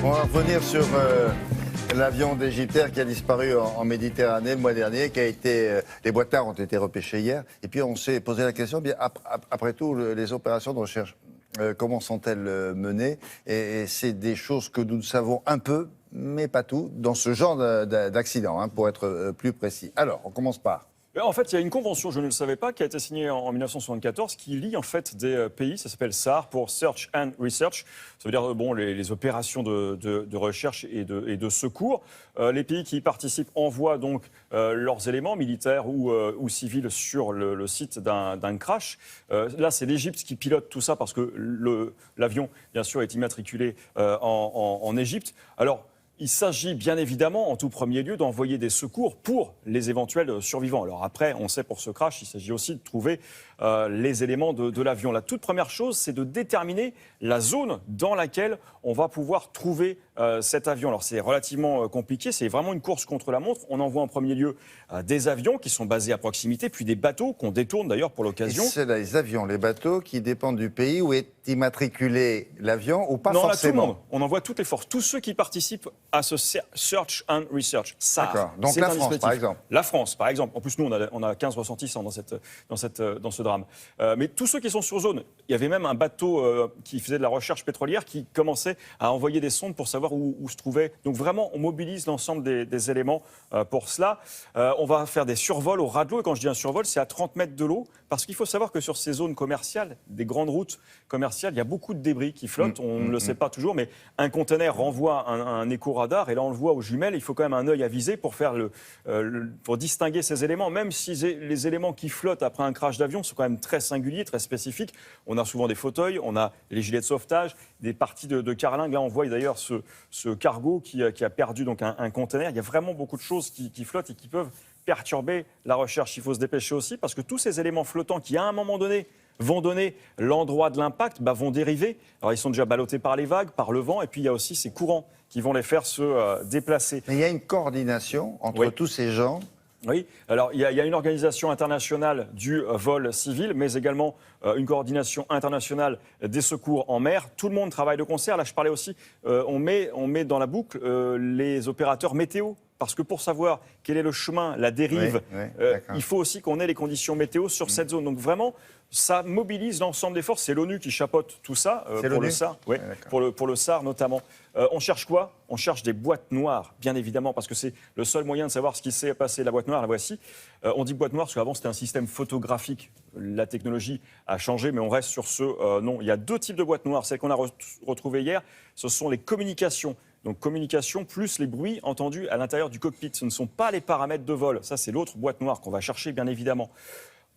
On va revenir sur l'avion d'Égyptair qui a disparu en Méditerranée le mois dernier, qui a été, les boîtes noires ont été repêchées hier. Et puis on s'est posé la question, bien, après tout, les opérations de recherche, comment sont-elles menées? Et c'est des choses que nous savons un peu, mais pas tout, dans ce genre d'accident, hein, pour être plus précis. Alors, on commence par... En fait, il y a une convention, je ne le savais pas, qui a été signée en 1974, qui lie en fait des pays, ça s'appelle SAR, pour Search and Research. Ça veut dire les opérations de recherche et de secours. Les pays qui y participent envoient donc leurs éléments militaires ou civils sur le site d'un crash. Là, c'est l'Égypte qui pilote tout ça parce que l'avion, bien sûr, est immatriculé en Égypte. Alors, il s'agit bien évidemment, en tout premier lieu, d'envoyer des secours pour les éventuels survivants. Alors après, on sait pour ce crash, il s'agit aussi de trouver les éléments de l'avion. La toute première chose, c'est de déterminer la zone dans laquelle on va pouvoir trouver cet avion. Alors c'est relativement compliqué, c'est vraiment une course contre la montre. On envoie en premier lieu des avions qui sont basés à proximité, puis des bateaux qu'on détourne d'ailleurs pour l'occasion. C'est les avions, les bateaux qui dépendent du pays où est immatriculé l'avion ou pas non, forcément. Là, tout le monde. On envoie toutes les forces, tous ceux qui participent à ce Search and Research. D'accord. Donc la France, par exemple. La France, par exemple. En plus, nous, on a 15 ressentissants dans ce drame. Mais tous ceux qui sont sur zone, il y avait même un bateau qui faisait de la recherche pétrolière qui commençait à envoyer des sondes pour savoir où se trouvait. Donc vraiment, on mobilise l'ensemble des éléments pour cela. On va faire des survols au ras de l'eau. Et quand je dis un survol, c'est à 30 mètres de l'eau. Parce qu'il faut savoir que sur ces zones commerciales, des grandes routes commerciales, il y a beaucoup de débris qui flottent. On ne le sait pas toujours, mais un conteneur renvoie un écho-radar. Et là, on le voit aux jumelles. Il faut quand même un œil avisé pour pour distinguer ces éléments. Même si les éléments qui flottent après un crash d'avion sont quand même très singuliers, très spécifiques. On a souvent des fauteuils, on a les gilets de sauvetage, des parties de carlingues. Là, on voit d'ailleurs ce cargo qui a perdu donc un conteneur. Il y a vraiment beaucoup de choses qui flottent et qui peuvent perturber la recherche. Il faut se dépêcher aussi parce que tous ces éléments flottants qui, à un moment donné, vont donner l'endroit de l'impact, vont dériver. Alors, ils sont déjà ballottés par les vagues, par le vent, et puis il y a aussi ces courants qui vont les faire se déplacer. Mais il y a une coordination entre tous ces gens. Oui, alors il y a une organisation internationale du vol civil, mais également une coordination internationale des secours en mer. Tout le monde travaille de concert. Là, je parlais aussi, on met dans la boucle les opérateurs météo. Parce que pour savoir quel est le chemin, la dérive, il faut aussi qu'on ait les conditions météo sur cette zone. Donc vraiment, ça mobilise l'ensemble des forces. C'est l'ONU qui chapeaute tout ça pour le SAR, pour le SAR notamment. On cherche quoi? On cherche des boîtes noires, bien évidemment, parce que c'est le seul moyen de savoir ce qui s'est passé. La boîte noire, la voici. On dit boîte noire parce qu'avant c'était un système photographique. La technologie a changé, mais on reste sur ce nom. Il y a deux types de boîtes noires. Celles qu'on a retrouvées hier, ce sont les communications. Donc communication plus les bruits entendus à l'intérieur du cockpit. Ce ne sont pas les paramètres de vol. Ça, c'est l'autre boîte noire qu'on va chercher, bien évidemment.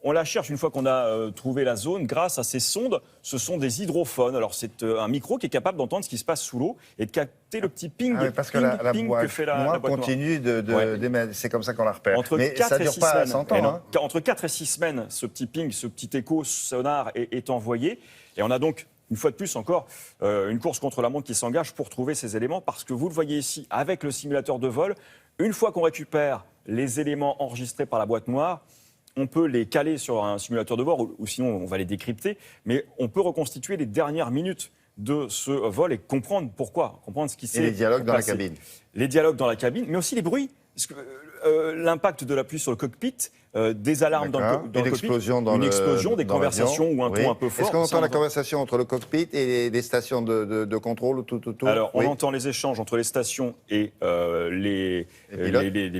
On la cherche une fois qu'on a trouvé la zone grâce à ces sondes. Ce sont des hydrophones. Alors, c'est un micro qui est capable d'entendre ce qui se passe sous l'eau et de capter le petit ping, parce que la boîte que fait la boîte noire. Continue d'émettre. C'est comme ça qu'on la repère. Mais ça ne dure pas 100 ans. Hein. Entre 4 et 6 semaines, ce petit ping, ce petit écho sonar est envoyé. Et on a donc, une fois de plus encore, une course contre la montre qui s'engage pour trouver ces éléments. Parce que vous le voyez ici, avec le simulateur de vol, une fois qu'on récupère les éléments enregistrés par la boîte noire, on peut les caler sur un simulateur de bord ou sinon on va les décrypter. Mais on peut reconstituer les dernières minutes de ce vol et comprendre pourquoi, comprendre ce qui s'est passé. Et les dialogues dans la cabine. Les dialogues dans la cabine, mais aussi les bruits. Parce que l'impact de la pluie sur le cockpit, des alarmes dans le cockpit, une explosion, des conversations ou un ton un peu fort. Est-ce qu'on entend la conversation entre le cockpit et les stations de contrôle tout Alors, on entend les échanges entre les stations et les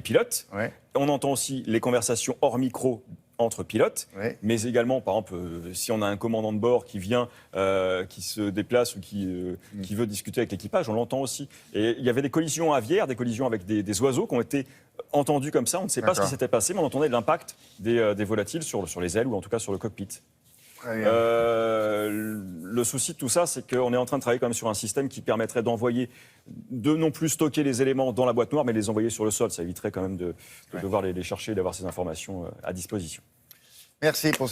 pilotes. On entend aussi les conversations hors micro entre pilotes, mais également, par exemple, si on a un commandant de bord qui vient, qui se déplace ou qui veut discuter avec l'équipage, on l'entend aussi. Et il y avait des collisions aviaires, des collisions avec des oiseaux qui ont été entendus comme ça. On ne sait pas ce qui s'était passé, mais on entendait l'impact des volatiles sur les ailes ou en tout cas sur le cockpit. Le souci de tout ça, c'est qu'on est en train de travailler quand même sur un système qui permettrait d'envoyer, de non plus stocker les éléments dans la boîte noire, mais de les envoyer sur le sol. Ça éviterait quand même de devoir les chercher et d'avoir ces informations à disposition. Merci pour